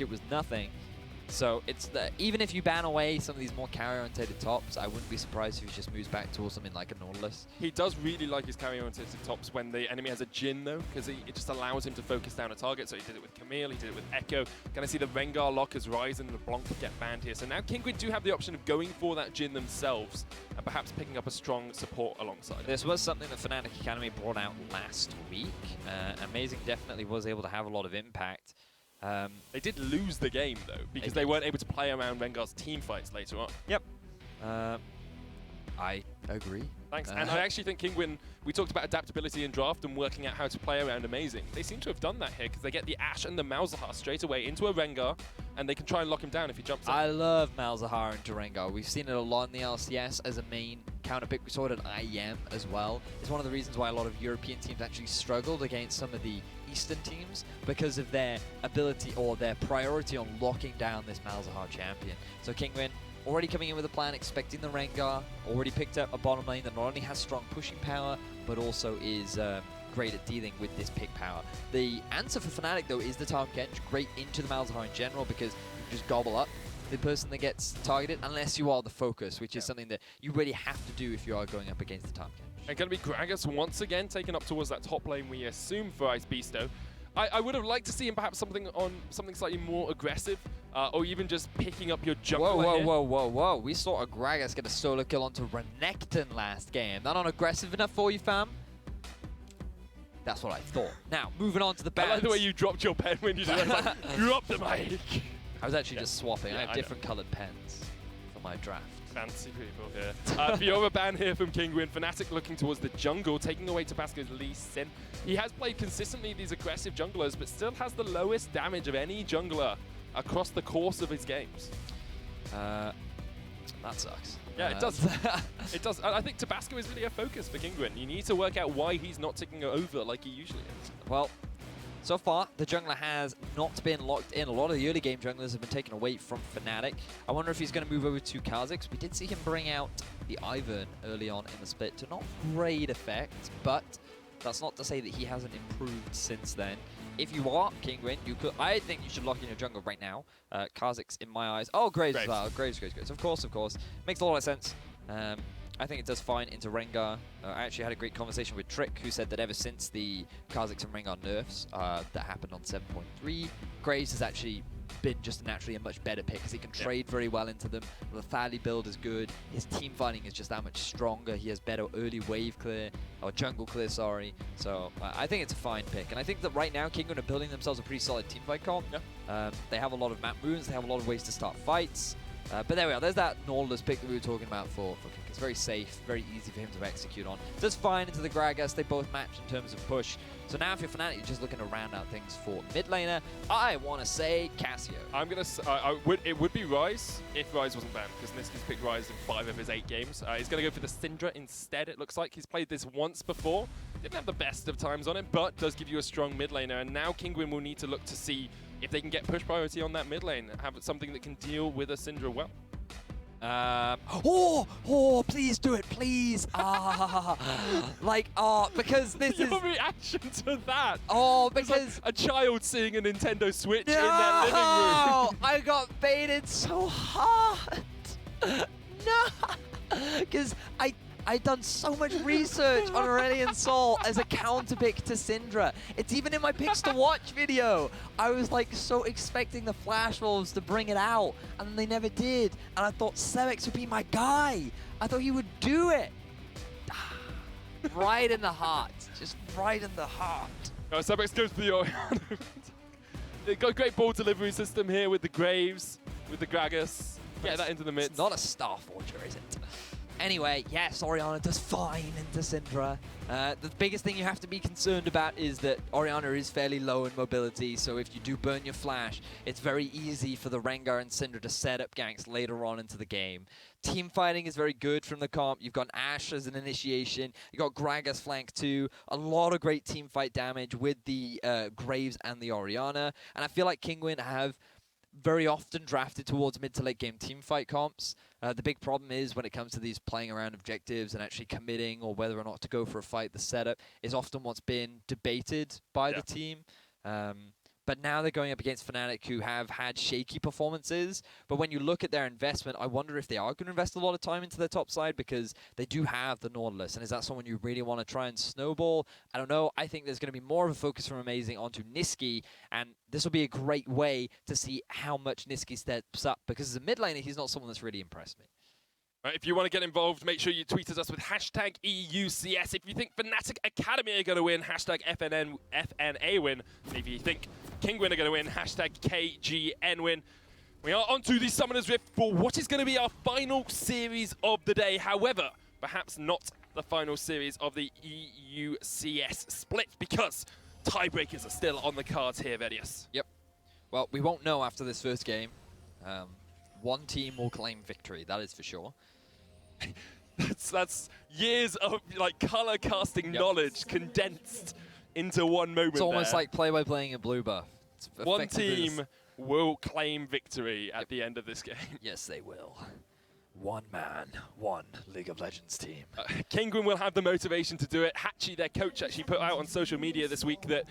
it was nothing. So it's even if you ban away some of these more carry-oriented tops, I wouldn't be surprised if he just moves back towards something like a Nautilus. He does really like his carry-oriented tops when the enemy has a Jhin, though, because it just allows him to focus down a target. So he did it with Camille, he did it with Echo. Gonna see the Rengar lock as Ryzen and LeBlanc get banned here. So now Kinguin do have the option of going for that Jhin themselves and perhaps picking up a strong support alongside it. This was something that Fnatic Academy brought out last week. Amazing definitely was able to have a lot of impact. They did lose the game, though, because they weren't able to play around Rengar's team fights later on. Yep. I agree. Thanks. And I actually think Kinguin, we talked about adaptability in draft and working out how to play around Amazing. They seem to have done that here because they get the Ashe and the Malzahar straight away into a Rengar, and they can try and lock him down if he jumps in. I love Malzahar into Rengar. We've seen it a lot in the LCS as a main counter pick. We saw it at IEM as well. It's one of the reasons why a lot of European teams actually struggled against some of the Eastern teams because of their ability or their priority on locking down this Malzahar champion. So Kinguin already coming in with a plan, expecting the Rengar, already picked up a bottom lane that not only has strong pushing power, but also is great at dealing with this pick power. The answer for Fnatic, though, is the Tahm Kench, great into the Malzahar in general, because you can just gobble up the person that gets targeted, unless you are the focus, which is something that you really have to do if you are going up against the Tahm Kench. And going to be Gragas once again taken up towards that top lane, we assume, for Ice Beasto. I would have liked to see him perhaps something slightly more aggressive, or even just picking up your jungler Whoa. We saw a Gragas get a solo kill onto Renekton last game. That not aggressive enough for you, fam? That's what I thought. Now, moving on to the bans. I like the way you dropped your pen when you did that. Like, drop the mic. I was actually just swapping. Yeah, I have different coloured pens for my draft. Fancy people here. Fiora ban here from Kinguin. Fnatic looking towards the jungle, taking away Tabasco's Lee Sin. He has played consistently these aggressive junglers, but still has the lowest damage of any jungler across the course of his games. That sucks. Yeah, it does. It does. I think Tabasco is really a focus for Kinguin. You need to work out why he's not ticking over like he usually is. Well, so far, the jungler has not been locked in. A lot of the early game junglers have been taken away from Fnatic. I wonder if he's going to move over to Kha'Zix. We did see him bring out the Ivern early on in the split to not great effect, but that's not to say that he hasn't improved since then. If you are Kinguin, I think you should lock in your jungle right now. Kha'Zix, in my eyes. Oh, Graves as well. Graves. Of course. Makes a lot of sense. I think it does fine into Rengar. I actually had a great conversation with Trick, who said that ever since the Kha'Zix and Rengar nerfs that happened on 7.3, Graves has actually been just naturally a much better pick because he can trade very well into them. The Thali build is good. His team fighting is just that much stronger. He has better early wave clear, or jungle clear, sorry. So I think it's a fine pick. And I think that right now, Kinguin are building themselves a pretty solid team fight comp. Yeah. They have a lot of map moves. They have a lot of ways to start fights. But there we are. There's that Nautilus pick that we were talking about for King. It's very safe, very easy for him to execute on. Does fine into the Gragas. They both match in terms of push. So now if you're Fnatic, you're just looking to round out things for mid laner. I want to say Cassio. I'm going to it would be Ryze if Ryze wasn't banned, because Niski's picked Ryze in 5 of his 8 games. He's going to go for the Syndra instead, it looks like. He's played this once before. Didn't have the best of times on it, but does give you a strong mid laner. And now Kinguin will need to look to see if they can get push priority on that mid lane, have something that can deal with a Syndra well. Please do it, please. Because this is... Your reaction to that? Because... Like a child seeing a Nintendo Switch in their living room. I got baited so hard. No! Because I'd done so much research on Aurelion Sol as a counter pick to Syndra. It's even in my picks to watch video. I was like so expecting the Flash Wolves to bring it out, and they never did. And I thought Sevex would be my guy. I thought he would do it. Right in the heart. Just right in the heart. No, Sevex goes for the Oriana. They've got a great ball delivery system here with the Graves, with the Gragas. Get that into the midst. It's not a Star Forger, is it? Anyway, yes, Oriana does fine into Syndra. The biggest thing you have to be concerned about is that Oriana is fairly low in mobility, so if you do burn your flash, it's very easy for the Rengar and Syndra to set up ganks later on into the game. Team fighting is very good from the comp. You've got Ashe as an initiation. You've got Gragas flank too. A lot of great team fight damage with the Graves and the Oriana. And I feel like Kinguin have very often drafted towards mid to late game team fight comps. The big problem is when it comes to these playing around objectives and actually committing or whether or not to go for a fight, the setup is often what's been debated by the team. But now they're going up against Fnatic, who have had shaky performances. But when you look at their investment, I wonder if they are going to invest a lot of time into their top side, because they do have the Nautilus. And is that someone you really want to try and snowball? I don't know. I think there's going to be more of a focus from Amazing onto Nisqy, and this will be a great way to see how much Nisqy steps up, because as a mid laner, he's not someone that's really impressed me. Right, if you want to get involved, make sure you tweet at us with hashtag EUCS. If you think Fnatic Academy are going to win, hashtag FNA win. If you think Kinguin are going to win, hashtag KGN win. We are on to the Summoner's Rift for what is going to be our final series of the day. However, perhaps not the final series of the EUCS split, because tiebreakers are still on the cards here, VODS. Yep. Well, we won't know after this first game. One team will claim victory, that is for sure. That's years of like color casting knowledge condensed into one moment. It's almost like play-by-playing a blue buff. One team will claim victory at the end of this game. Yes, they will. One man, one League of Legends team. Kinguin will have the motivation to do it. Hatchie, their coach, actually put out on social media this week that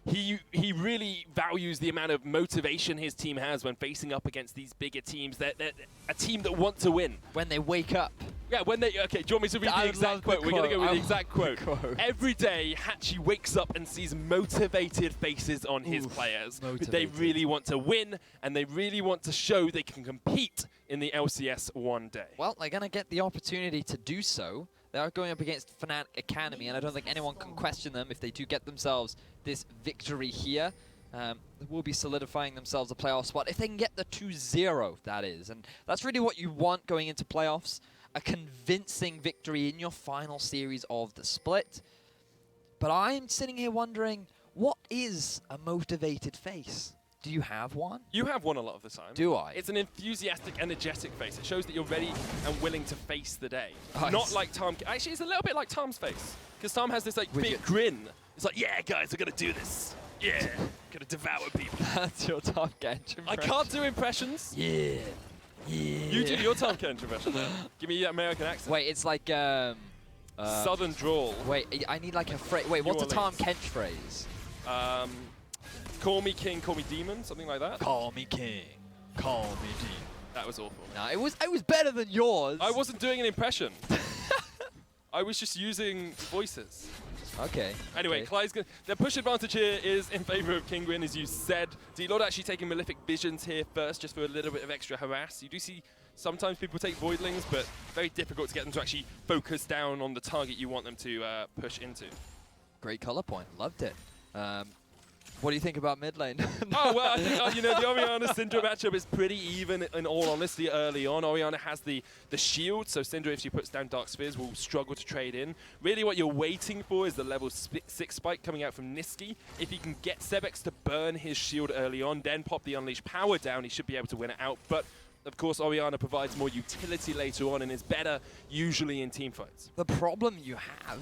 he really values the amount of motivation his team has when facing up against these bigger teams. They're a team that want to win. When they wake up. Yeah, when they... Okay, do you want me to read the exact quote? We're going to go with the exact quote. Every day, Hatchie wakes up and sees motivated faces on his players. They really want to win, and they really want to show they can compete in the LCS one day. Well, they're going to get the opportunity to do so. They are going up against Fnatic Academy, and I don't think anyone can question them if they do get themselves this victory here. They will be solidifying themselves a playoff spot if they can get the 2-0, that is. And that's really what you want going into playoffs, a convincing victory in your final series of the split. But I'm sitting here wondering, what is a motivated face? Do you have one? You have one a lot of the time. Do I? It's an enthusiastic, energetic face. It shows that you're ready and willing to face the day. Nice. Not like Tom. Actually, it's a little bit like Tom's face. Because Tom has this like big grin. It's like, yeah, guys, we're going to do this. Yeah, going to devour people. That's your Tom Kench impression. I can't do impressions. Yeah. You do your Tom Kench impression. Give me that American accent. Wait, it's like... Southern drawl. Wait, I need like a phrase. Wait, what's a Tom Kench phrase? Call me king, call me demon, something like that. Call me king, call me demon. That was awful. No, it was better than yours. I wasn't doing an impression. I was just using voices. Okay. Anyway, okay. The push advantage here is in favor of Kinguin, as you said. D-Lord actually taking Malefic Visions here first, just for a little bit of extra harass. You do see sometimes people take Voidlings, but very difficult to get them to actually focus down on the target you want them to push into. Great color point. Loved it. What do you think about mid lane? Oh, well, I think, you know, the Orianna-Syndra matchup is pretty even, in all honesty, early on. Orianna has the shield, so Syndra, if she puts down Dark Spheres, will struggle to trade in. Really what you're waiting for is the level 6 spike coming out from Nisqy. If he can get Sebex to burn his shield early on, then pop the Unleashed Power down, he should be able to win it out. But, of course, Orianna provides more utility later on and is better usually in teamfights. The problem you have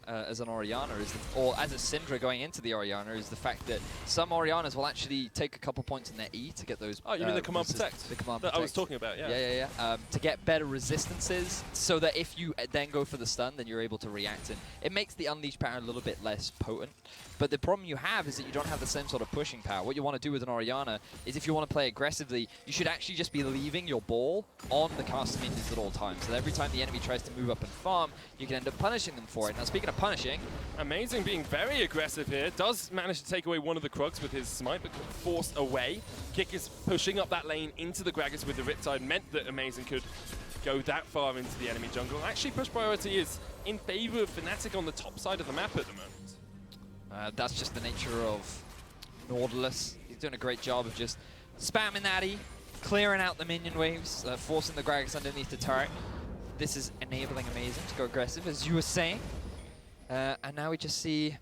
as an Orianna is, or as a Syndra going into the Orianna, is the fact that some Oriannas will actually take a couple points in their E to get those. Oh, you mean the command protect? The command that protect. I was talking about, yeah. Yeah. To get better resistances, so that if you then go for the stun, then you're able to react, and it makes the Unleashed Power a little bit less potent. But the problem you have is that you don't have the same sort of pushing power. What you want to do with an Orianna is, if you want to play aggressively, you should actually just be leaving your ball on the caster minions at all times. So that every time the enemy tries to move up and farm, you can end up punishing them for it. Now, speaking of punishing... Amazing being very aggressive here. Does manage to take away one of the Krugs with his smite, but forced away. Kick is pushing up that lane into the Gragas with the Riptide. Meant that Amazing could go that far into the enemy jungle. Actually, push priority is in favor of Fnatic on the top side of the map at the moment. That's just the nature of Nautilus. He's doing a great job of just spamming that E, clearing out the minion waves, forcing the Gragas underneath the turret. This is enabling Amazing to go aggressive, as you were saying. And now we just see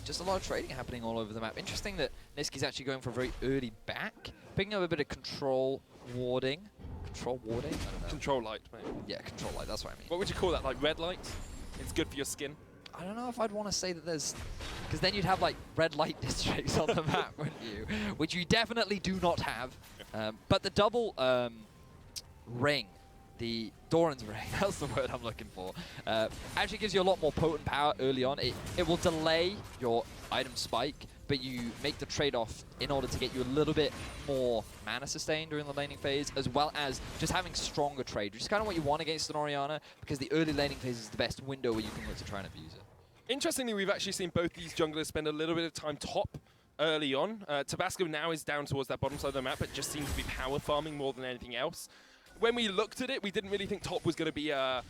just a lot of trading happening all over the map. Interesting that Nisqy's actually going for a very early back, picking up a bit of control warding. Control warding? I don't know. Control light, mate. Yeah, control light, that's what I mean. What would you call that, like red light? It's good for your skin. I don't know if I'd want to say that there's... Because then you'd have like red light districts on the map, wouldn't you? Which you definitely do not have. But the double ring, the Doran's ring, that's the word I'm looking for, actually gives you a lot more potent power early on. It will delay your item spike, but you make the trade-off in order to get you a little bit more mana sustain during the laning phase, as well as just having stronger trade, which is kind of what you want against an Orianna, because the early laning phase is the best window where you can look to try and abuse it. Interestingly, we've actually seen both these junglers spend a little bit of time top early on. Tabasco now is down towards that bottom side of the map, but just seems to be power farming more than anything else. When we looked at it, we didn't really think top was going to be a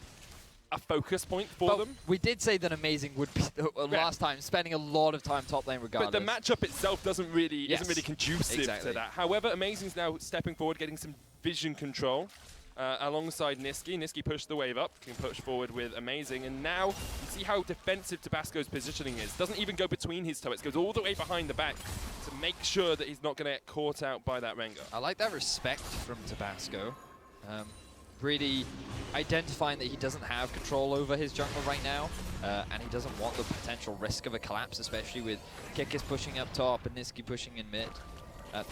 focus point for them. We did say that Amazing would be last time, spending a lot of time top lane regardless. But the matchup itself isn't really conducive to that. However, Amazing's now stepping forward, getting some vision control alongside Nisqy. Nisqy pushed the wave up, can push forward with Amazing, and now you see how defensive Tabasco's positioning is. Doesn't even go between his turrets, goes all the way behind the back to make sure that he's not going to get caught out by that Rengar. I like that respect from Tabasco. Really identifying that he doesn't have control over his jungle right now, and he doesn't want the potential risk of a collapse, especially with Kikis pushing up top and Nisqy pushing in mid.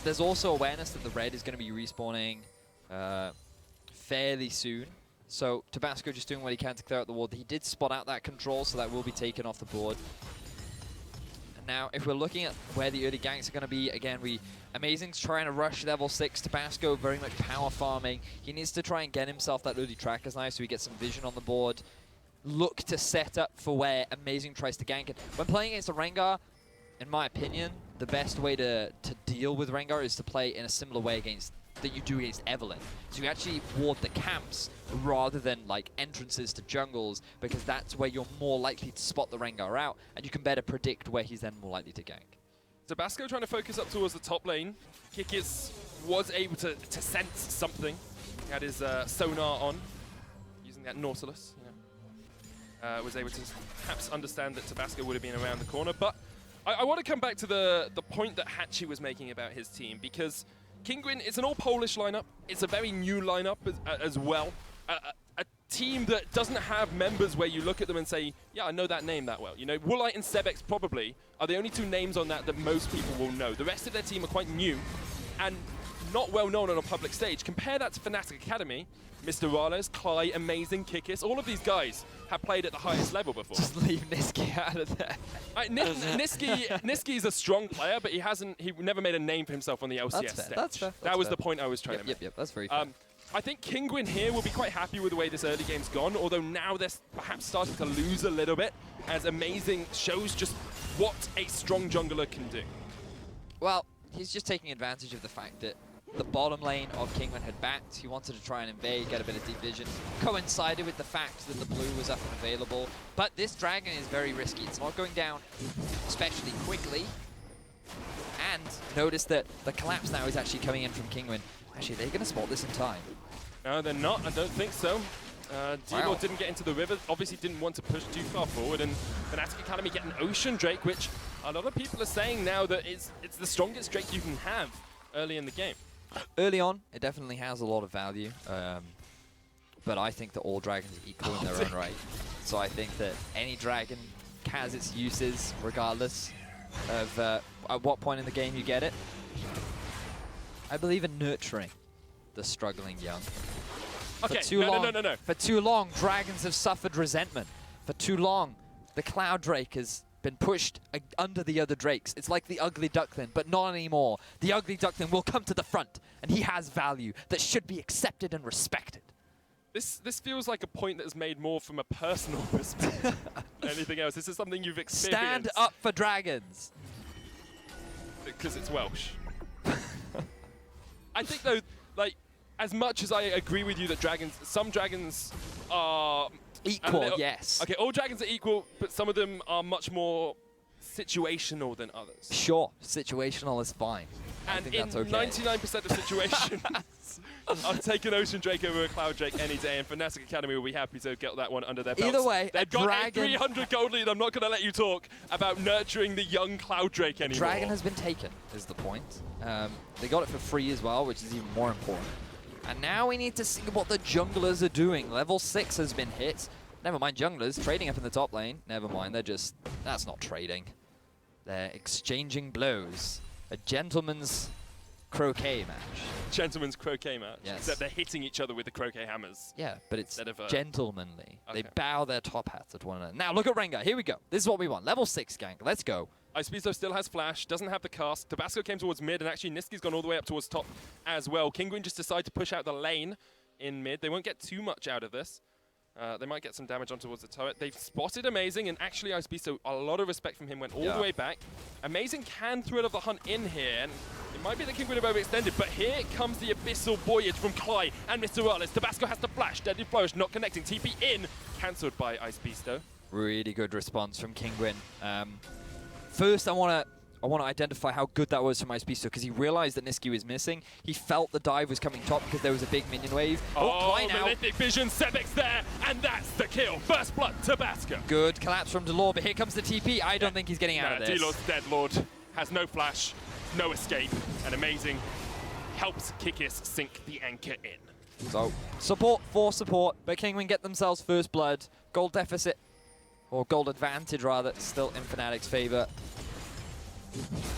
There's also awareness that the red is going to be respawning fairly soon, so Tabasco just doing what he can to clear out the ward. He did spot out that control, so that will be taken off the board. And now, if we're looking at where the early ganks are going to be, again, Amazing's trying to rush level 6. Tabasco very much power farming. He needs to try and get himself that early Tracker's Knife so he gets some vision on the board. Look to set up for where Amazing tries to gank it. When playing against a Rengar, in my opinion, the best way to deal with Rengar is to play in a similar way that you do against Evelynn. So you actually ward the camps rather than like entrances to jungles, because that's where you're more likely to spot the Rengar out, and you can better predict where he's then more likely to gank. Tabasco trying to focus up towards the top lane. Kikis was able to sense something. He had his sonar on, using that Nautilus. Was able to perhaps understand that Tabasco would have been around the corner. But I want to come back to the point that Hachi was making about his team, because Kinguin is an all-Polish lineup. It's a very new lineup as well. A team that doesn't have members where you look at them and say, yeah, I know that name that well. You know, Woolite and Sebex probably are the only two names on that most people will know. The rest of their team are quite new and not well known on a public stage. Compare that to Fnatic Academy. Mr. Rales, Cly, Amazing, Kikis, all of these guys have played at the highest level before. Just leave Nisqy out of there. Nisqy is a strong player, but he never made a name for himself on the LCS stage. That's fair. That was the point I was trying to make. Yep, that's very fair. I think Kinguin here will be quite happy with the way this early game's gone, although now they're perhaps starting to lose a little bit, as Amazing shows just what a strong jungler can do. Well, he's just taking advantage of the fact that the bottom lane of Kinguin had backed. He wanted to try and invade, get a bit of deep vision. Coincided with the fact that the blue was up and available. But this dragon is very risky. It's not going down especially quickly. And notice that the collapse now is actually coming in from Kinguin. Actually, they're going to spot this in time. No, they're not. I don't think so. Demo didn't get into the river, obviously didn't want to push too far forward, and Fnatic Academy get an Ocean Drake, which a lot of people are saying now that it's the strongest Drake you can have early in the game. Early on, it definitely has a lot of value, but I think that all dragons are equal in their own right. So I think that any dragon has its uses regardless of at what point in the game you get it. I believe in nurturing the struggling young. Okay, no. For too long, dragons have suffered resentment. For too long, the Cloud Drake has been pushed under the other drakes. It's like the ugly duckling, but not anymore. The ugly duckling will come to the front, and he has value that should be accepted and respected. This feels like a point that is made more from a personal perspective than anything else. This is something you've experienced. Stand up for dragons. Because it's Welsh. I think though, like, as much as I agree with you that some dragons are equal, yes. Okay, all dragons are equal, but some of them are much more situational than others. Sure, situational is fine. And in 99% of situations, I'll take an Ocean Drake over a Cloud Drake any day, and Fnatic Academy will be happy to get that one under their belts. Either way, they've got a 300 gold lead. I'm not going to let you talk about nurturing the young Cloud Drake anymore. Dragon has been taken, is the point. They got it for free as well, which is even more important. And now we need to see what the junglers are doing. Level 6 has been hit. Never mind junglers, trading up in the top lane. Never mind, that's not trading. They're exchanging blows. A gentleman's croquet match. Gentleman's croquet match. Yes. Except they're hitting each other with the croquet hammers. Yeah, but it's gentlemanly. Okay. They bow their top hats at one another. Now look at Rengar. Here we go. This is what we want. Level 6 gank. Let's go. Icebezo still has flash, doesn't have the cast. Tabasco came towards mid, and actually Niski's gone all the way up towards top as well. Kinguin just decided to push out the lane in mid. They won't get too much out of this. They might get some damage on towards the turret. They've spotted Amazing, and actually Icebezo, a lot of respect from him, went all the way back. Amazing can thrill of the hunt in here, and it might be the Kinguin have overextended, but here comes the Abyssal Voyage from Cly and Mr. Rales. Tabasco has to flash, Deadly Flourish not connecting. TP in, cancelled by Icebezo. Really good response from Kinguin. First, I want to identify how good that was from Icebezo, because he realized that Niski was missing. He felt the dive was coming top because there was a big minion wave. Oh, Malefic Vision, Sebek's there, and that's the kill. First blood, Tabasco. Good collapse from Delor, but here comes the TP. I don't think he's getting out of this. D-Lord's dead, Lord. Has no flash, no escape, and Amazing helps Kikis sink the anchor in. So, support for support, but Kinguin get themselves first blood. Gold deficit, or gold advantage rather, still in Fnatic's favor.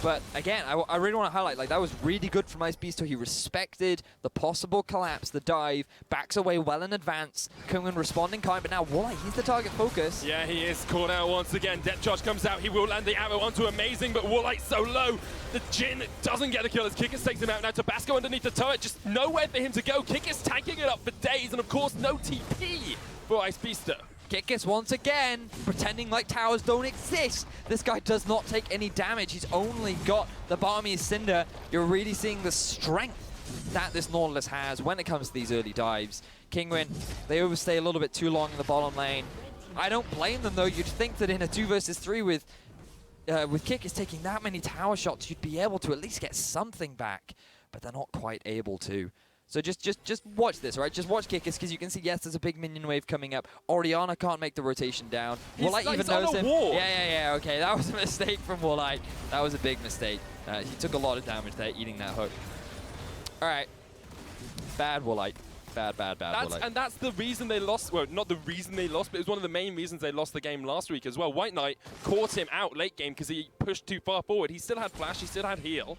But again, I really want to highlight, like, that was really good from Icebezo. He respected the possible collapse, the dive, backs away well in advance. Kinguin responding kind, but now Woolite, he's the target focus. Yeah, he is caught out once again. Depth charge comes out. He will land the arrow onto Amazing, but Woolite's so low. The Jhin doesn't get the kill as Kikis takes him out. Now Tabasco underneath the turret, just nowhere for him to go. Kikis tanking it up for days, and of course, no TP for Icebezo. Kikis once again, pretending like towers don't exist. This guy does not take any damage. He's only got the Barmy's Cinder. You're really seeing the strength that this Nautilus has when it comes to these early dives. Kinguin, they overstay a little bit too long in the bottom lane. I don't blame them though. You'd think that in a 2 versus 3 with Kikis taking that many tower shots, you'd be able to at least get something back, but they're not quite able to. So just watch this, right? Just watch Kikis, because you can see, yes, there's a big minion wave coming up. Orianna can't make the rotation down. Woolite even knows him. Yeah, okay. That was a mistake from Woolite. That was a big mistake. He took a lot of damage there, eating that hook. All right. Bad Woolite. Bad Woolite. And that's the reason they lost. Well, not the reason they lost, but it was one of the main reasons they lost the game last week as well. White Knight caught him out late game because he pushed too far forward. He still had flash. He still had heal.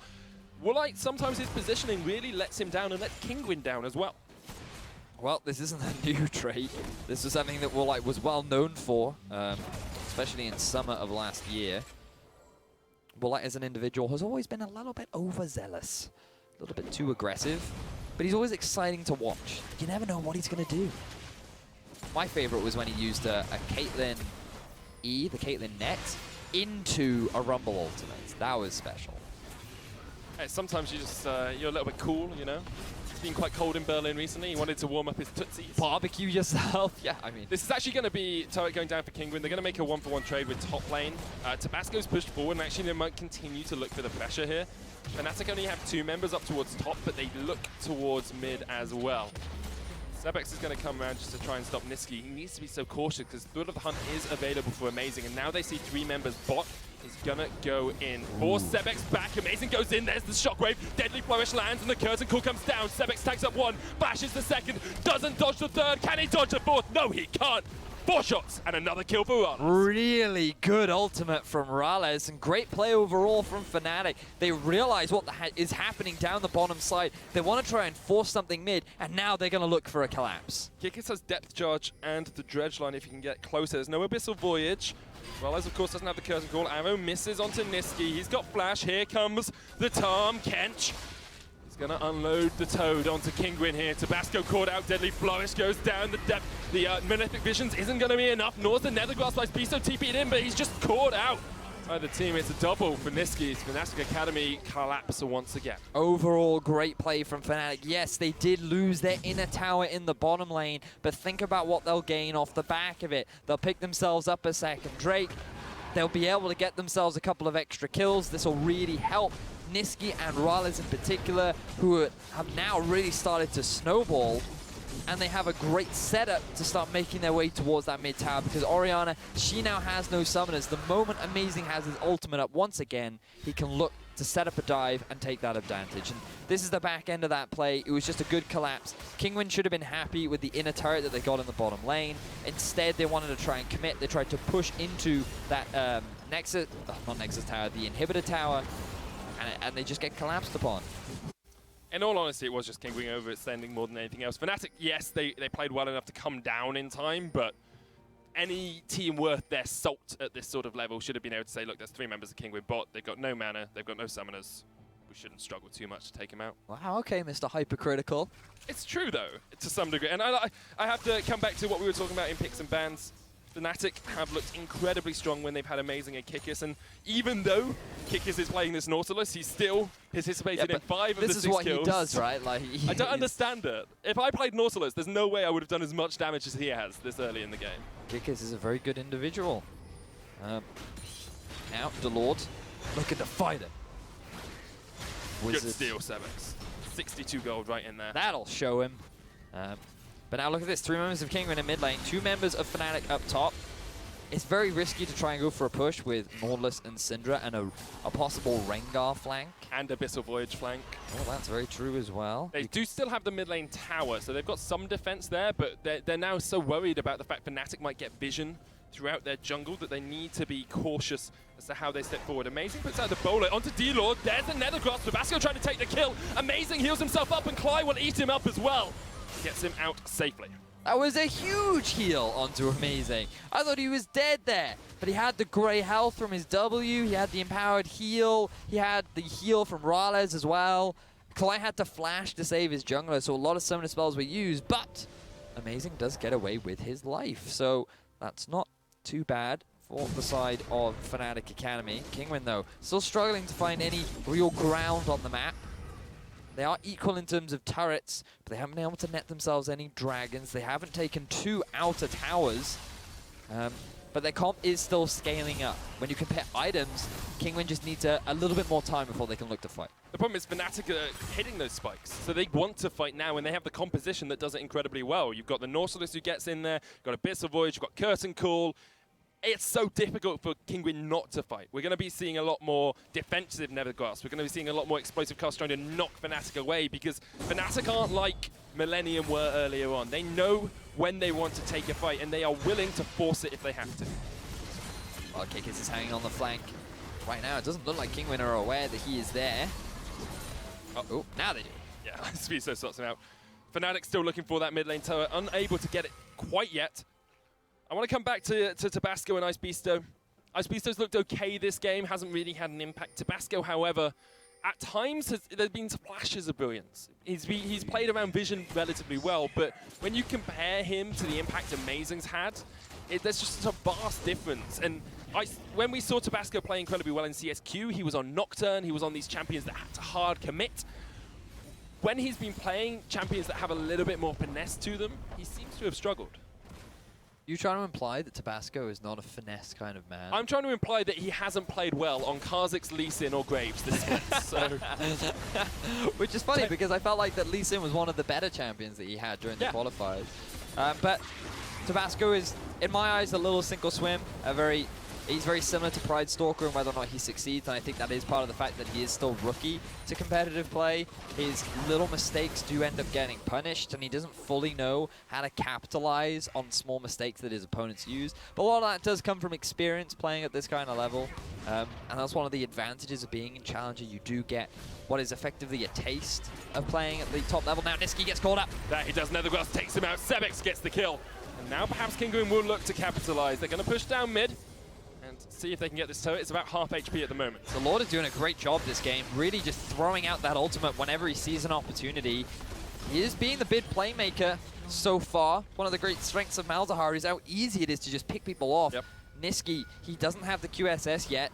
Woolite, sometimes his positioning really lets him down and lets Kinguin down as well. Well, this isn't a new trait. This was something that Woolite was well known for, especially in summer of last year. Woolite as an individual has always been a little bit overzealous, a little bit too aggressive, but he's always exciting to watch. You never know what he's going to do. My favorite was when he used a Caitlyn E, the Caitlyn net, into a Rumble ultimate. That was special. Hey, sometimes you just, you're a little bit cool, you know? It's been quite cold in Berlin recently. He wanted to warm up his tootsies. Barbecue yourself. Yeah, I mean. This is actually going to be turret going down for Kinguin. They're going to make a 1-for-1 trade with top lane. Tabasco's pushed forward, and actually they might continue to look for the pressure here. Fnatic only have 2 members up towards top, but they look towards mid as well. Sebek is going to come around just to try and stop Niski. He needs to be so cautious because Thrill of the Hunt is available for Amazing, and now they see 3 members. Bot is going to go in. Force Sebek's back. Amazing goes in. There's the shockwave. Deadly Flourish lands, and the curtain call comes down. Sebek tags up 1, bashes the 2nd, doesn't dodge the 3rd. Can he dodge the 4th? No, he can't. 4 shots and another kill for Rales. Really good ultimate from Rales, and great play overall from Fnatic. They realize what is happening down the bottom side. They want to try and force something mid, and now they're going to look for a collapse. Kikis has depth charge and the dredge line if you can get closer. There's no Abyssal Voyage. Rales, of course, doesn't have the curtain call. Arrow misses onto Niski. He's got flash. Here comes the Tom Kench. Going to unload the Toad onto Kinguin here. Tabasco caught out. Deadly Flourish goes down the depth. The Malefic Visions isn't going to be enough. Nor is the Nethergrass by Icebezo TP'd in, but he's just caught out by the team. It's a double for Niski's. Fnatic Academy collapse once again. Overall, great play from Fnatic. Yes, they did lose their inner tower in the bottom lane, but think about what they'll gain off the back of it. They'll pick themselves up a second Drake. They'll be able to get themselves a couple of extra kills. This will really help Niski and Rales in particular, who have now really started to snowball, and they have a great setup to start making their way towards that mid tower, because Orianna, she now has no summoners. The moment Amazing has his ultimate up once again, he can look to set up a dive and take that advantage. And this is the back end of that play. It was just a good collapse. Kinguin should have been happy with the inner turret that they got in the bottom lane. Instead, they wanted to try and commit. They tried to push into that Nexus, not Nexus tower, the inhibitor tower, and they just get collapsed upon. In all honesty, it was just Kinguin overextending more than anything else. Fnatic, yes, they played well enough to come down in time, but any team worth their salt at this sort of level should have been able to say, look, there's 3 members of Kinguin bot. They've got no mana. They've got no summoners. We shouldn't struggle too much to take him out. Wow, okay, Mr. Hypercritical. It's true, though, to some degree. And I have to come back to what we were talking about in picks and bans. Fnatic have looked incredibly strong when they've had amazing at Kikis, and even though Kikis is playing this Nautilus, he's still participated in 5 of the 6 kills. This is what he does, right? Like I don't understand it. If I played Nautilus, there's no way I would have done as much damage as he has this early in the game. Kikis is a very good individual. Now, Delord looking to fight it. Good steal, Sevex. 62 gold right in there. That'll show him. But now look at this, 3 members of Kinguin in mid lane, 2 members of Fnatic up top. It's very risky to try and go for a push with Nautilus and Syndra and a possible Rengar flank. And Abyssal Voyage flank. Oh, that's very true as well. They do still have the mid lane tower, so they've got some defense there, but they're now so worried about the fact Fnatic might get vision throughout their jungle that they need to be cautious as to how they step forward. Amazing puts out the bowler onto D-Lord. There's the Nether Cross. Tabasco trying to take the kill. Amazing heals himself up, and Cly will eat him up as well. Gets him out safely. That was a huge heal onto Amazing. I thought he was dead there, but he had the grey health from his W, he had the empowered heal, he had the heal from Rales as well. Cly had to flash to save his jungler, so a lot of summoner spells were used, but Amazing does get away with his life, so that's not too bad for the side of Fnatic Academy. Kinguin, though, still struggling to find any real ground on the map. They are equal in terms of turrets, but they haven't been able to net themselves any dragons. They haven't taken 2 outer towers, but their comp is still scaling up. When you compare items, Kinguin just needs a little bit more time before they can look to fight. The problem is Fnatic are hitting those spikes, so they want to fight now, and they have the composition that does it incredibly well. You've got the Nautilus who gets in there, you've got Abyssal Voyage, you've got Curtain Call. It's so difficult for Kinguin not to fight. We're going to be seeing a lot more defensive Nether Grasp. We're going to be seeing a lot more explosive casts trying to knock Fnatic away, because Fnatic aren't like Millennium were earlier on. They know when they want to take a fight, and they are willing to force it if they have to. Well, Kikis is hanging on the flank. Right now, it doesn't look like Kinguin are aware that he is there. Oh, now they do. Yeah, Spiso sorts him out. Fnatic still looking for that mid lane tower, unable to get it quite yet. I want to come back to Tabasco and Icebeasto. Icebeasto's looked okay this game, hasn't really had an impact. Tabasco, however, at times there's been flashes of brilliance. He's played around Vision relatively well, but when you compare him to the impact Amazing's had, there's just a vast difference. And when we saw Tabasco play incredibly well in CSQ, he was on Nocturne, he was on these champions that had to hard commit. When he's been playing champions that have a little bit more finesse to them, he seems to have struggled. You trying to imply that Tabasco is not a finesse kind of man? I'm trying to imply that he hasn't played well on Kha'Zix, Lee Sin, or Graves this split. So. Which is funny because I felt like that Lee Sin was one of the better champions that he had during the qualifiers. But Tabasco is, in my eyes, a little sink or swim. He's very similar to Pride Stalker in whether or not he succeeds, and I think that is part of the fact that he is still rookie to competitive play. His little mistakes do end up getting punished, and he doesn't fully know how to capitalize on small mistakes that his opponents use. But a lot of that does come from experience playing at this kind of level, and that's one of the advantages of being in Challenger. You do get what is effectively a taste of playing at the top level. Now Niski gets called up. That he does. Nethergrass takes him out. Sebex gets the kill. And now perhaps Kinguin will look to capitalize. They're going to push down mid and see if they can get this turret. It's about half HP at the moment. The Lord is doing a great job this game, really just throwing out that ultimate whenever he sees an opportunity. He is being the bid playmaker so far. One of the great strengths of Malzahar is how easy it is to just pick people off. Yep. Niski, he doesn't have the QSS yet,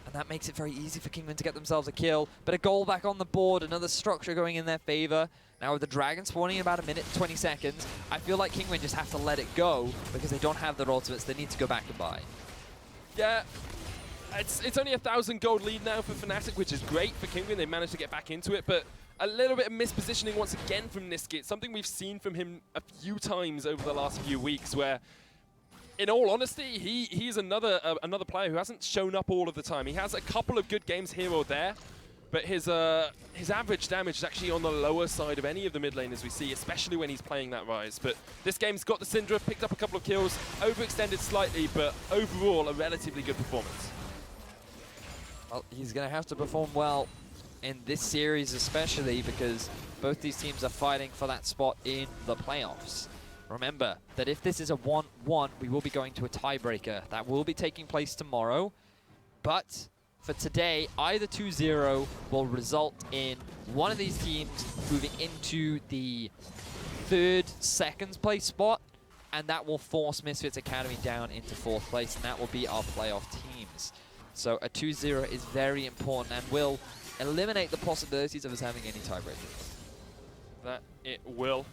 and that makes it very easy for Kinguin to get themselves a kill. But a goal back on the board, another structure going in their favor. Now with the Dragon spawning in about a minute and 20 seconds, I feel like Kinguin just have to let it go because they don't have their ultimates. They need to go back and buy. Yeah, it's only 1,000 gold lead now for Fnatic, which is great for Kinguin. They managed to get back into it, but a little bit of mispositioning once again from Niski. It's something we've seen from him a few times over the last few weeks where, in all honesty, he's another player who hasn't shown up all of the time. He has a couple of good games here or there, but his average damage is actually on the lower side of any of the mid laners we see, especially when he's playing that Rise. But this game's got the Syndra, picked up a couple of kills, overextended slightly, but overall a relatively good performance. Well, he's going to have to perform well in this series especially because both these teams are fighting for that spot in the playoffs. Remember that if this is a 1-1, we will be going to a tiebreaker. That will be taking place tomorrow. But for today, either 2-0 will result in one of these teams moving into the second place spot, and that will force Misfits Academy down into 4th place, and that will be our playoff teams. So a 2-0 is very important and will eliminate the possibilities of us having any tiebreakers. That it will.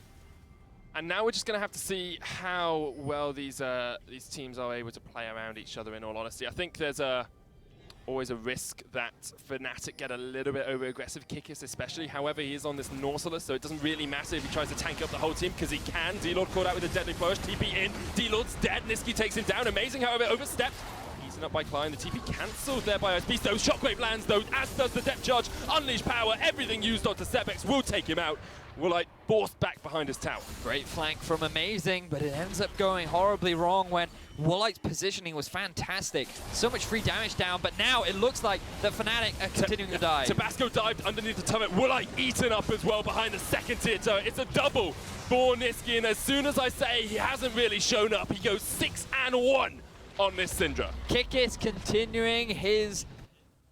And now we're just going to have to see how well these teams are able to play around each other, in all honesty. I think there's always a risk that Fnatic get a little bit over-aggressive, KGN especially. However, he is on this Nautilus, so it doesn't really matter if he tries to tank up the whole team, because he can. D-Lord caught out with a deadly flourish, TP in, D-Lord's dead, Nisqy takes him down. Amazing, however, overstepped. Eaten up by Klein, the TP cancelled there by Ice Beast, though. Shockwave lands, though, as does the depth charge. Unleash power, everything used onto Sebex will take him out. Woolite forced back behind his tower. Great flank from Amazing, but it ends up going horribly wrong when Woolite's positioning was fantastic. So much free damage down, but now it looks like that Fnatic are continuing to die. Tabasco dived underneath the turret. Woolite eaten up as well behind the second tier turret. It's a double for Nisqy, and as soon as I say he hasn't really shown up, he goes 6-1 on this Syndra. KGN continuing his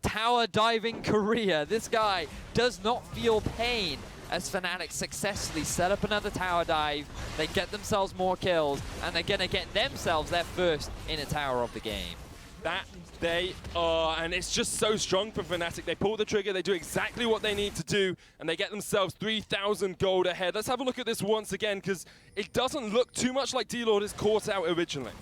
tower diving career. This guy does not feel pain as Fnatic successfully set up another tower dive. They get themselves more kills, and they're going to get themselves their first in a tower of the game. That they are, and it's just so strong from Fnatic. They pull the trigger, they do exactly what they need to do, and they get themselves 3,000 gold ahead. Let's have a look at this once again, because it doesn't look too much like D-Lord is caught out originally.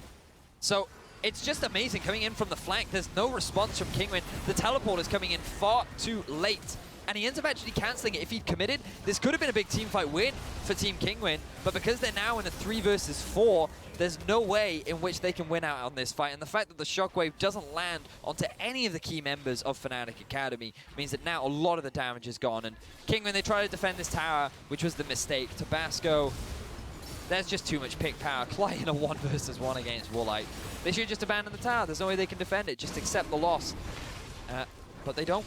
So it's just Amazing coming in from the flank. There's no response from Kinguin. The teleport is coming in far too late, and he ends up actually cancelling it. If he'd committed, this could have been a big team fight win for Team Kinguin, but because they're now in a 3 versus 4, there's no way in which they can win out on this fight. And the fact that the Shockwave doesn't land onto any of the key members of Fnatic Academy means that now a lot of the damage is gone. And Kinguin, they try to defend this tower, which was the mistake. Tabasco, there's just too much pick power. Clay in a 1 versus 1 against Woolite. They should just abandon the tower. There's no way they can defend it. Just accept the loss. But they don't.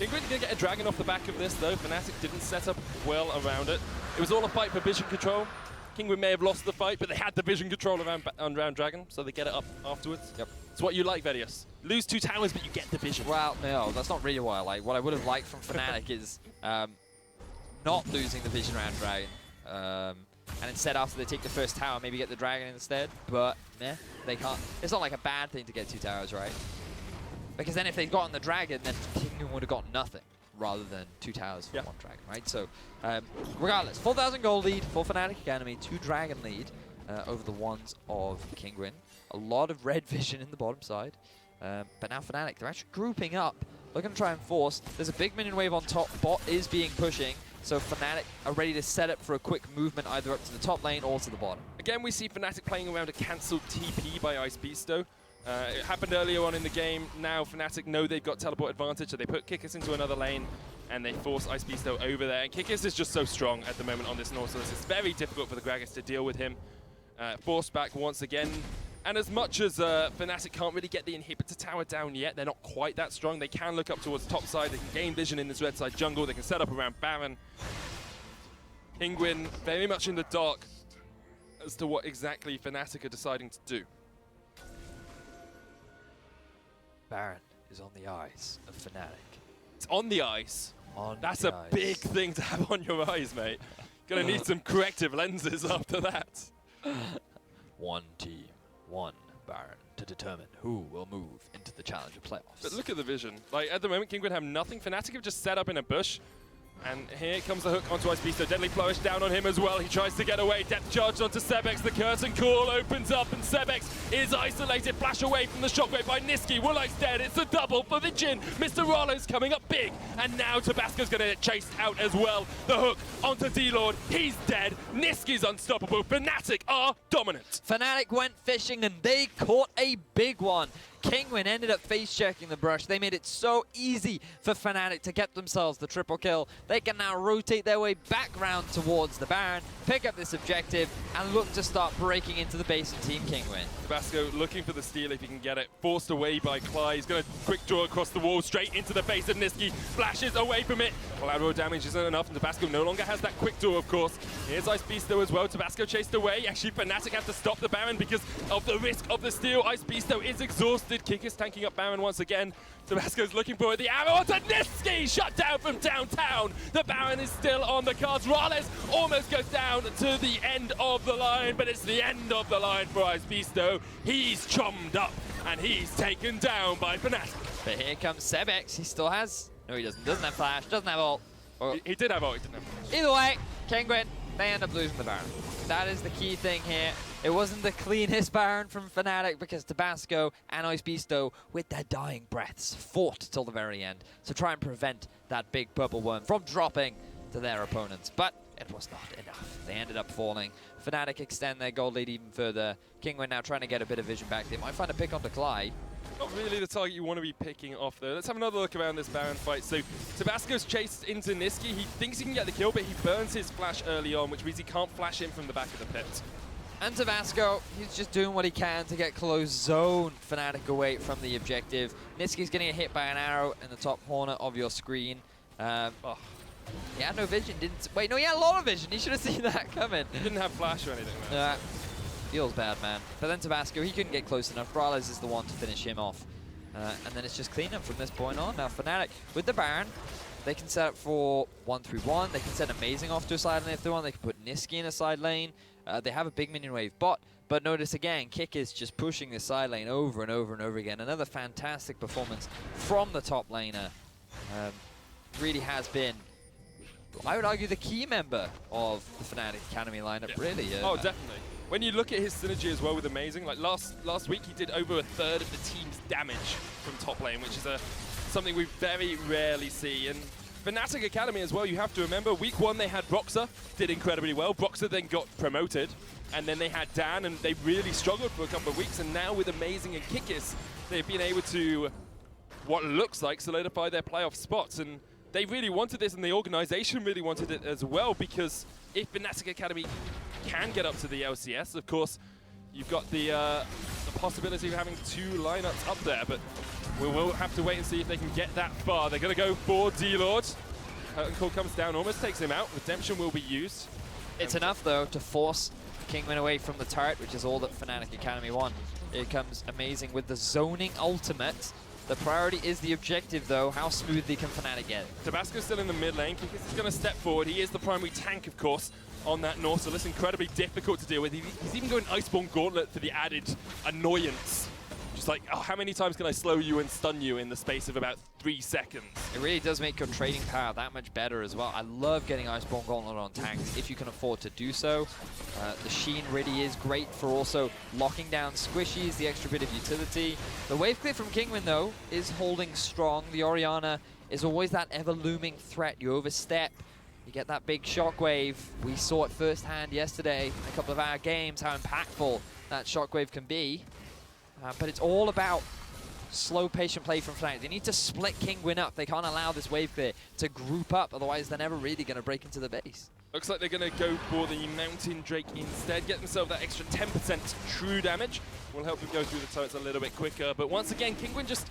Kinguin's going to get a dragon off the back of this, though. Fnatic didn't set up well around it. It was all a fight for vision control. Kinguin may have lost the fight, but they had the vision control around dragon, so they get it up afterwards. Yep. It's what you like, VODS. Lose 2 towers, but you get the vision. Well, no, that's not really what I like. What I would have liked from Fnatic is not losing the vision around dragon. And instead, after they take the first tower, maybe get the dragon instead. But, they can't. It's not like a bad thing to get 2 towers, right? Because then if they'd gotten the dragon, then Kinguin would have got nothing, rather than 2 towers for 1 dragon, right? So, regardless, 4,000 gold lead for Fnatic Academy, 2 dragon lead over the ones of Kinguin. A lot of red vision in the bottom side. But now Fnatic, they're actually grouping up, looking to try and force. There's a big minion wave on top. Bot is being pushing. So Fnatic are ready to set up for a quick movement either up to the top lane or to the bottom. Again, we see Fnatic playing around a cancelled TP by Ice Beast, though. It happened earlier on in the game. Now Fnatic know they've got teleport advantage, so they put KGN into another lane, and they force Ice Beasto over there. And KGN is just so strong at the moment on this Nautilus. It's very difficult for the Gragas to deal with him. Forced back once again. And as much as Fnatic can't really get the inhibitor tower down yet, they're not quite that strong. They can look up towards the top side. They can gain vision in this red side jungle. They can set up around Baron. Kinguin very much in the dark as to what exactly Fnatic are deciding to do. Baron is on the eyes of Fnatic. It's on the ice. That's a eyes. big thing to have on your eyes, mate. Gonna need some corrective lenses after that. 1 team, 1 Baron to determine who will move into the Challenger playoffs. But look at the vision. Like, at the moment, Kinguin have nothing. Fnatic have just set up in a bush. And here comes the hook onto Ice Beast. So Deadly Flourish down on him as well. He tries to get away. Depth charge onto Sebex. The curtain call opens up, and Sebex is isolated. Flash away from the shockwave by Nisqy. Woolite's dead. It's a double for the Jhin. Mr. Rollo's coming up big. And now Tabasco's going to get chased out as well. The hook onto D-Lord. He's dead. Nisqy's unstoppable. Fnatic are dominant. Fnatic went fishing and they caught a big one. Kinguin ended up face-checking the brush. They made it so easy for Fnatic to get themselves the triple kill. They can now rotate their way back round towards the Baron, pick up this objective, and look to start breaking into the base of Team Kinguin. Tabasco looking for the steal if he can get it. Forced away by Cly. He's going to quick draw across the wall straight into the face of Niski. Flashes away from it. Collateral damage isn't enough, and Tabasco no longer has that quick draw, of course. Here's Ice Beasto as well. Tabasco chased away. Actually, Fnatic have to stop the Baron because of the risk of the steal. Ice Beasto is exhausted. Kick is tanking up Baron once again. Tabasco's looking for it. The arrow onto Niski! Shut down from downtown. The Baron is still on the cards. Rales almost goes down to the end of the line, but it's the end of the line for Ice Beasto. He's chommed up, and he's taken down by Fnatic. But here comes Sebex. He still has... No, he doesn't. Doesn't have flash. Doesn't have ult. He did have ult. He didn't have flash. Either way, Kinguin, they end up losing the Baron. That is the key thing here. It wasn't the cleanest Baron from Fnatic because Tabasco and Ice Beasto, with their dying breaths, fought till the very end to try and prevent that big purple worm from dropping to their opponents. But it was not enough. They ended up falling. Fnatic extend their gold lead even further. Kinguin now trying to get a bit of vision back. They might find a pick onto Cly. Not really the target you want to be picking off, though. Let's have another look around this Baron fight. So Tabasco's chased into Niski. He thinks he can get the kill, but he burns his flash early on, which means he can't flash in from the back of the pit. And Tabasco, he's just doing what he can to get close zone Fnatic away from the objective. Niski's getting hit by an arrow in the top corner of your screen. He had no vision, didn't... Wait, no, he had a lot of vision. He should have seen that coming. He didn't have flash or anything, man. Feels bad, man. But then Tabasco, he couldn't get close enough. Brales is the one to finish him off. And then it's just cleanup from this point on. Now Fnatic, with the Baron, they can set up for 1-3-1. They can set Amazing off to a side lane if they want. They can put Niski in a side lane. They have a big minion wave bot. But notice again, Kick is just pushing the side lane over and over and over again. Another fantastic performance from the top laner. Really has been, I would argue, the key member of the Fnatic Academy lineup, really. Oh, definitely. When you look at his synergy as well with Amazing, like last week he did over a third of the team's damage from top lane, which is something we very rarely see. And Fnatic Academy as well, you have to remember, week 1 they had Broxah, did incredibly well. Broxah then got promoted, and then they had Dan, and they really struggled for a couple of weeks. And now with Amazing and Kikis, they've been able to, what looks like, solidify their playoff spots. And they really wanted this, and the organization really wanted it as well, because if Fnatic Academy can get up to the LCS, of course, you've got the possibility of having 2 lineups up there, but we will have to wait and see if they can get that far. They're going to go for D-Lord. Curtain Call comes down, almost takes him out. Redemption will be used. It's enough, though, to force Kinguin away from the turret, which is all that Fnatic Academy want. Here comes Amazing with the zoning ultimate. The priority is the objective, though. How smoothly can Fnatic get? Tabasco's still in the mid lane. Kikis is going to step forward. He is the primary tank, of course, on that Nautilus. Incredibly difficult to deal with. He's even going Iceborne Gauntlet for the added annoyance. Just like, oh, how many times can I slow you and stun you in the space of about 3 seconds? It really does make your trading power that much better as well. I love getting Iceborne Gauntlet on tanks if you can afford to do so. The Sheen really is great for also locking down squishies, the extra bit of utility. The wave clear from Kinguin, though, is holding strong. The Orianna is always that ever-looming threat. You overstep, you get that big shockwave. We saw it firsthand yesterday in a couple of our games, how impactful that shockwave can be. But it's all about slow, patient play from Fnatic. They need to split Kinguin up. They can't allow this wave clear to group up, otherwise they're never really going to break into the base. Looks like they're going to go for the Mountain Drake instead, get themselves that extra 10% true damage. Will help them go through the turrets a little bit quicker. But once again, Kinguin just,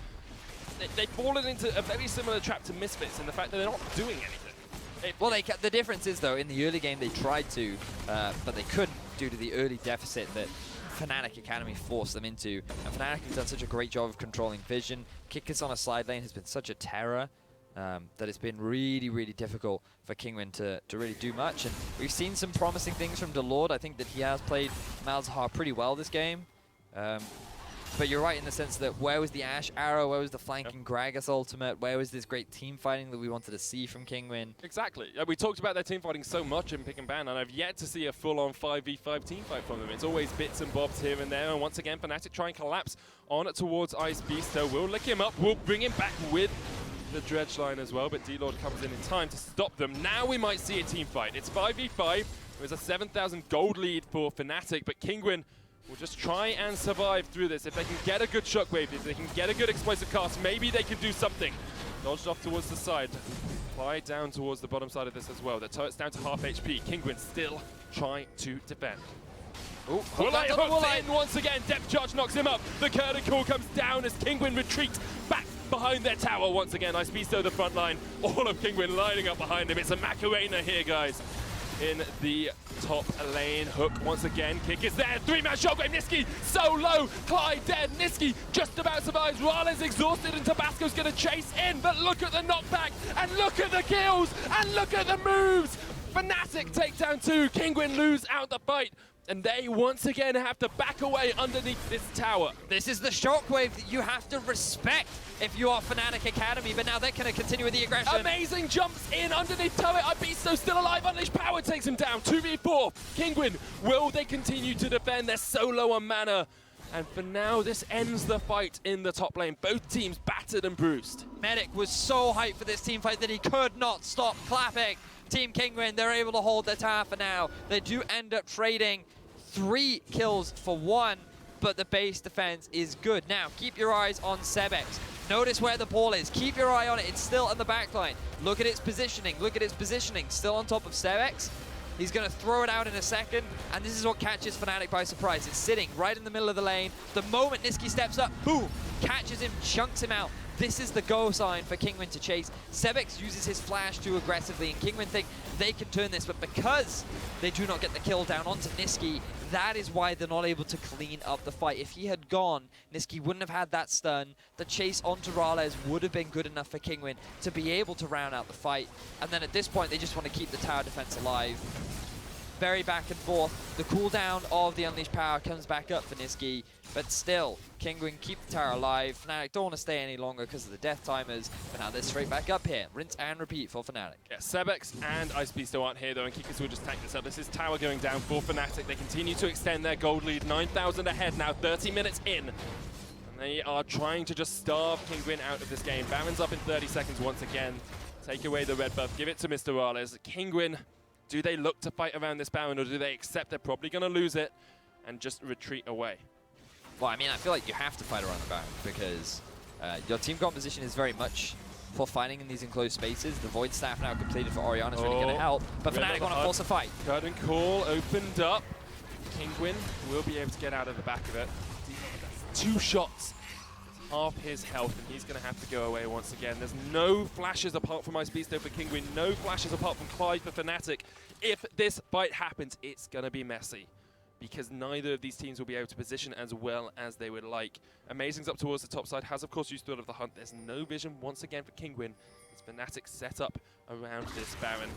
they've fallen into a very similar trap to Misfits in the fact that they're not doing anything. Well, the difference is, though, in the early game they tried to, but they couldn't due to the early deficit that Fnatic Academy forced them into. And Fnatic has done such a great job of controlling vision. Kikis on a side lane has been such a terror that it's been really, really difficult for Kinguin to really do much. And we've seen some promising things from D-Lord. I think that he has played Malzahar pretty well this game. But you're right in the sense that where was the Ashe arrow, where was the flanking Gragas ultimate, where was this great team fighting that we wanted to see from Kinguin? Exactly. We talked about their team fighting so much in Pick and Ban, and I've yet to see a full-on 5v5 team fight from them. It's always bits and bobs here and there, and once again, Fnatic try and collapse on towards Ice Beasto. We'll lick him up, we'll bring him back with the dredge line as well, but D-Lord comes in time to stop them. Now we might see a team fight. It's 5v5. There's a 7,000 gold lead for Fnatic, but Kinguin will just try and survive through this. If they can get a good shockwave, if they can get a good explosive cast, maybe they can do something. Dodged off towards the side. Fly down towards the bottom side of this as well. The turret's down to half HP. Kinguin still trying to defend. Oh, Hooked in once again. Depth charge knocks him up. The curtain call comes down as Kinguin retreats back behind their tower once again. Icebeasto the front line. All of Kinguin lining up behind him. It's a Macarena here, guys. In the top lane. Hook once again. Kick is there. 3-man shockwave. Niski so low. Clyde dead. Niski just about survives. Rale's exhausted and Tabasco's going to chase in. But look at the knockback. And look at the kills. And look at the moves. Fnatic take down 2. Kinguin lose out the fight. And they once again have to back away underneath this tower. This is the shockwave that you have to respect if you are Fnatic Academy, but now they're going to continue with the aggression. Amazing jumps in underneath turret. Icebeasto still alive. Unleashed power takes him down. 2v4. Kinguin, will they continue to defend? They're so low on mana. And for now, this ends the fight in the top lane. Both teams battered and bruised. Medic was so hyped for this team fight that he could not stop clapping. Team Kinguin, they're able to hold their tower for now. They do end up trading 3 kills for 1, but the base defense is good. Now, keep your eyes on Sebex. Notice where the ball is. Keep your eye on it. It's still on the back line. Look at its positioning. Look at its positioning. Still on top of Sebex. He's going to throw it out in a second, and this is what catches Fnatic by surprise. It's sitting right in the middle of the lane. The moment Niski steps up, boom, catches him, chunks him out. This is the go sign for Kinguin to chase. Sebex uses his flash too aggressively, and Kinguin think they can turn this, but because they do not get the kill down onto Niski, that is why they're not able to clean up the fight. If he had gone, Niski wouldn't have had that stun. The chase onto Rales would have been good enough for Kinguin to be able to round out the fight. And then at this point, they just want to keep the tower defense alive. Very back and forth. The cooldown of the Unleashed Power comes back up for Niski, but still, Kinguin keep the tower alive. Fnatic don't want to stay any longer because of the death timers, but now they're straight back up here. Rinse and repeat for Fnatic. Yeah, Sebex and Icebeasto aren't here though, and Kikus will just tank this up. This is tower going down for Fnatic. They continue to extend their gold lead, 9,000 ahead now, 30 minutes in. And they are trying to just starve Kinguin out of this game. Baron's up in 30 seconds once again. Take away the red buff, give it to Mr. Rales. Kinguin, do they look to fight around this Baron, or do they accept they're probably going to lose it and just retreat away? Well, I mean, I feel like you have to fight around the Baron because your team composition is very much for fighting in these enclosed spaces. The Void Staff now completed for Orianna is really going to help, but Fnatic want to force a fight. Curtain call opened up. Kinguin will be able to get out of the back of it. 2 shots. Half his health, and he's going to have to go away once again. There's no flashes apart from Icebeasto for Kinguin, no flashes apart from Clyde for Fnatic. If this fight happens, it's going to be messy, because neither of these teams will be able to position as well as they would like. Amazing's up towards the top side, has of course used Thread of the Hunt. There's no vision once again for Kinguin. It's Fnatic set up around this Baron.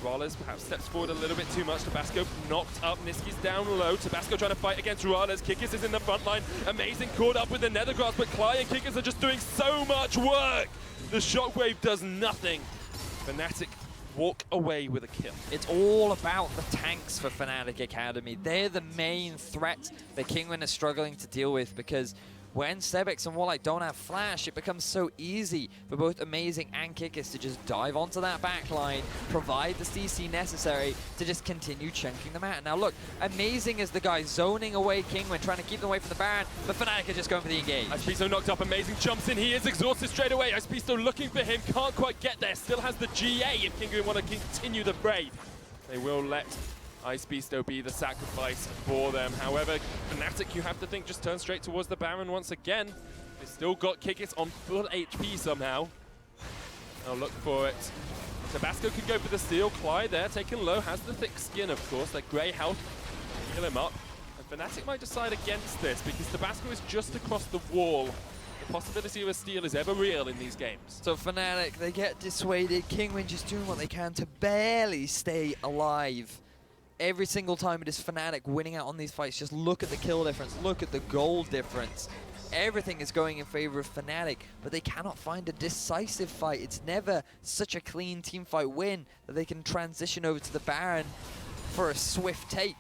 Rales perhaps steps forward a little bit too much. Tabasco knocked up. Niski's down low. Tabasco trying to fight against Rales. Kikus is in the front line. Amazing caught up with the Nether Grasp, but Cly and Kikus are just doing so much work. The shockwave does nothing. Fnatic walk away with a kill. It's all about the tanks for Fnatic Academy. They're the main threat that Kinguin is struggling to deal with, because when Sebex and Warlike don't have flash, it becomes so easy for both Amazing and Kikus to just dive onto that backline, provide the CC necessary to just continue chunking them out. Now look, Amazing is the guy zoning away Kinguin, trying to keep them away from the Baron, but Fnatic are just going for the engage. Icebeasto knocked up, Amazing jumps in, he is exhausted straight away. Icebeasto looking for him, can't quite get there, still has the GA if Kinguin want to continue the fray. They will let Icebeasto be the sacrifice for them. However, Fnatic, you have to think, just turn straight towards the Baron once again. They still got Kikus on full HP somehow. I'll look for it. Tabasco could go for the steal. Clyde there, taken low, has the thick skin, of course. Their grey health, heal him up. And Fnatic might decide against this, because Tabasco is just across the wall. The possibility of a steal is ever real in these games. So Fnatic, they get dissuaded. Kinguin just doing what they can to barely stay alive. Every single time it is Fnatic winning out on these fights. Just look at the kill difference, look at the goal difference. Everything is going in favor of Fnatic, but they cannot find a decisive fight. It's never such a clean team fight win that they can transition over to the Baron for a swift take.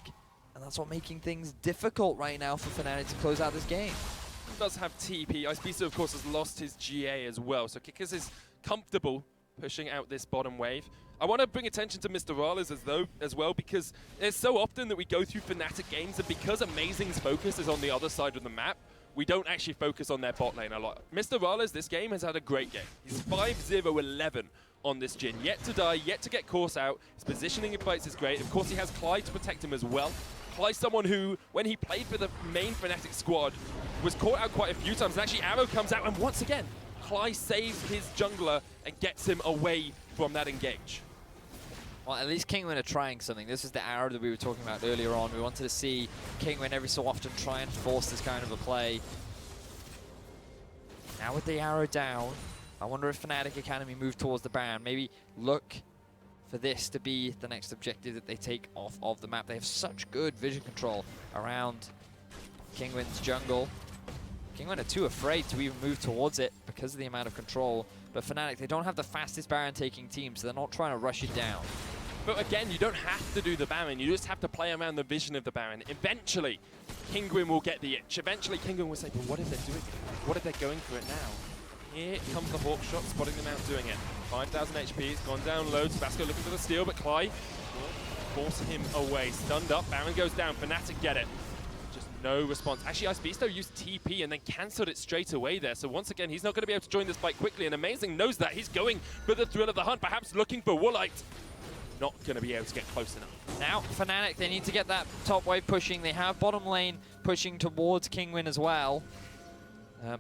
And that's what making things difficult right now for Fnatic to close out this game. He does have TP. Icebeasto, of course, has lost his GA as well, so Kikus is comfortable pushing out this bottom wave. I want to bring attention to Mr. Rales as well, because it's so often that we go through Fnatic games, and because Amazing's focus is on the other side of the map, we don't actually focus on their bot lane a lot. Mr. Rales this game has had a great game. He's 5-0-11 on this Jhin. Yet to die, yet to get caught out. His positioning in fights is great. Of course, he has Clyde to protect him as well. Clyde, someone who, when he played for the main Fnatic squad, was caught out quite a few times. And actually, Arrow comes out, and once again, Clyde saves his jungler and gets him away from that engage. Well, at least Kinguin are trying something. This is the arrow that we were talking about earlier on. We wanted to see Kinguin every so often try and force this kind of a play. Now with the arrow down, I wonder if Fnatic Academy move towards the Baron. Maybe look for this to be the next objective that they take off of the map. They have such good vision control around Kinguin's jungle. Kinguin are too afraid to even move towards it because of the amount of control. But Fnatic, they don't have the fastest Baron taking team, so they're not trying to rush it down. But again, you don't have to do the Baron. You just have to play around the vision of the Baron. Eventually, Kinguin will get the itch. Eventually, Kinguin will say, but what if they're doing it? What if they're going for it now? Here comes the Hawk shot, spotting them out doing it. 5,000 HP, it's gone down low. Tabasco looking for the steal, but Clyde will force him away. Stunned up, Baron goes down. Fnatic get it. Just no response. Actually, Icebeasto used TP and then cancelled it straight away there. So once again, he's not going to be able to join this fight quickly. And Amazing knows that. He's going for the thrill of the hunt, perhaps looking for Woolite. Not going to be able to get close enough. Now, Fnatic, they need to get that top wave pushing. They have bottom lane pushing towards Kinguin as well.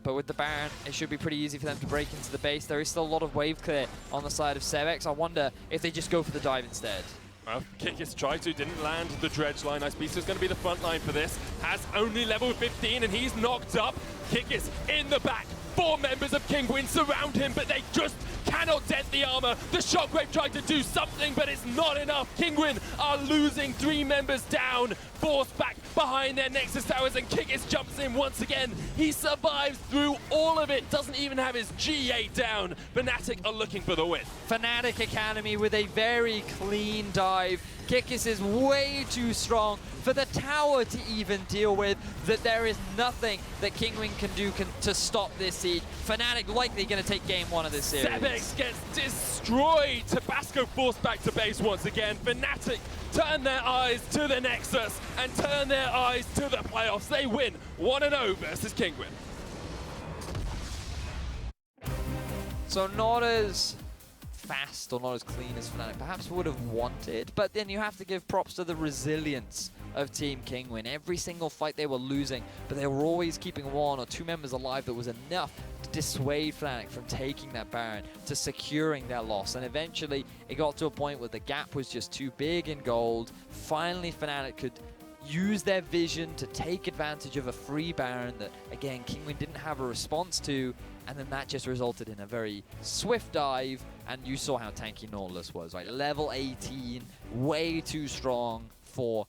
But with the Baron, it should be pretty easy for them to break into the base. There is still a lot of wave clear on the side of Sevex. I wonder if they just go for the dive instead. Well, Kikis tried to, didn't land the dredge line. Icebeasto is going to be the front line for this. Has only level 15 and he's knocked up. Kikis in the back. 4 members of Kinguin surround him, but they just cannot dent the armor. The Shockwave tried to do something, but it's not enough. Kinguin are losing 3 members down, forced back behind their Nexus towers, and Kikis jumps in once again. He survives through all of it, doesn't even have his G8 down. Fnatic are looking for the win. Fnatic Academy with a very clean dive. Kikis is way too strong for the tower to even deal with, that there is nothing that Kinguin can do to stop this siege. Fnatic likely going to take game 1 of this series. Sevex gets destroyed. Tabasco forced back to base once again. Fnatic turn their eyes to the Nexus and turn their eyes to the playoffs. They win 1-0 versus Kinguin. So not as fast or not as clean as Fnatic perhaps would have wanted, but then you have to give props to the resilience of Team Kinguin. Every single fight they were losing, but they were always keeping 1 or 2 members alive. That was enough to dissuade Fnatic from taking that Baron, to securing their loss. And eventually it got to a point where the gap was just too big in gold. Finally Fnatic could use their vision to take advantage of a free Baron that, again, Kinguin didn't have a response to, and then that just resulted in a very swift dive, and you saw how tanky Nautilus was, right? Level 18, way too strong for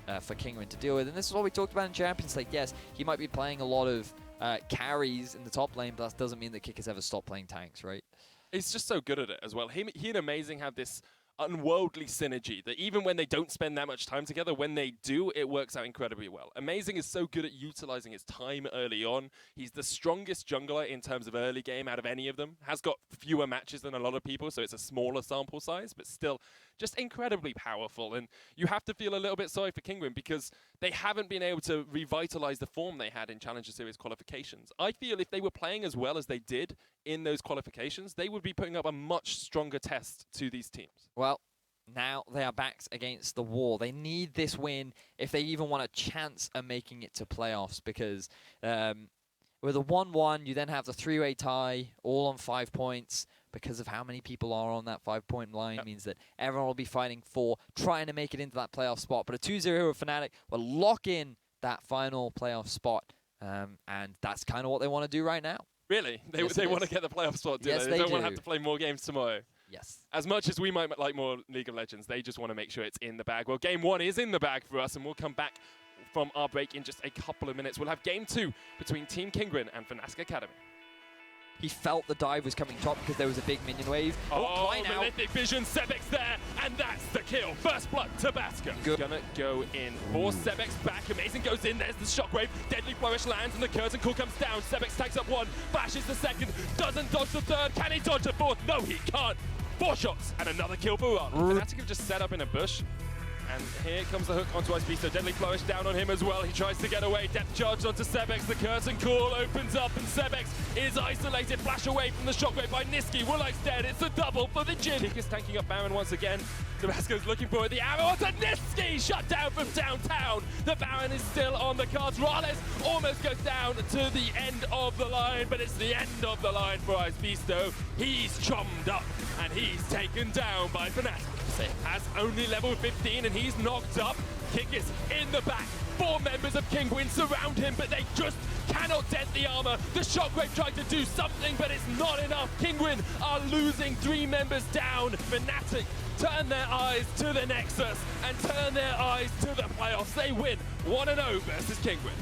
Kinguin to deal with. And this is what we talked about in Champions League. Yes, he might be playing a lot of carries in the top lane, but that doesn't mean that Kikis ever stop playing tanks, right? He's just so good at it as well. He and Amazing have this unworldly synergy that even when they don't spend that much time together, when they do, it works out incredibly well. Amazing is so good at utilizing his time early on. He's the strongest jungler in terms of early game out of any of them. Has got fewer matches than a lot of people, so it's a smaller sample size, but still just incredibly powerful. And you have to feel a little bit sorry for Kinguin because they haven't been able to revitalize the form they had in Challenger Series qualifications. I feel if they were playing as well as they did in those qualifications, they would be putting up a much stronger test to these teams. Well, now they are backed against the wall. They need this win if they even want a chance at making it to playoffs, because with a 1-1, you then have the 3-way tie, all on 5 points. Because of how many people are on that 5-point line, means that everyone will be fighting for trying to make it into that playoff spot. But a 2-0 with Fnatic will lock in that final playoff spot, and that's kind of what they want to do right now. Really? They want to get the playoff spot, do yes, they? They don't want to have to play more games tomorrow. Yes. As much as we might like more League of Legends, they just want to make sure it's in the bag. Well, game 1 is in the bag for us, and we'll come back from our break in just a couple of minutes. We'll have game 2 between Team Kinguin and Fnatic Academy. He felt the dive was coming top because there was a big minion wave. Oh, Malefic Vision, Sevex there, and that's the kill. First blood, Tabasco. Gonna go in. Force Sevex back. Amazing goes in. There's the shockwave. Deadly Flourish lands, and the curtain call comes down. Sevex takes up 1, flashes the 2nd, doesn't dodge the 3rd. Can he dodge the 4th? No, he can't. 4 shots and another kill for Ron. Fnatic have just set up in a bush. And here comes the hook onto Icebeast, Deadly Flourish down on him as well. He tries to get away, depth charge onto Sebex. The curtain call opens up and Sebex is isolated. Flash away from the shockwave by Niski. Woolite's dead, it's a double for the Jin. Kick is tanking up Baron once again. Tabasco's looking for it, the arrow onto Niski! Shut down from downtown. The Baron is still on the cards. Rales almost goes down to the end of the line, but it's the end of the line for Icebeast. He's chommed up and he's taken down by Fnatic. Has only level 15 and he's knocked up. Kick is in the back. 4 members of Kinguin surround him, but they just cannot dent the armor. The Shockwave tried to do something, but it's not enough. Kinguin are losing 3 members down. Fnatic turn their eyes to the Nexus and turn their eyes to the playoffs. They win 1-0 versus Kinguin.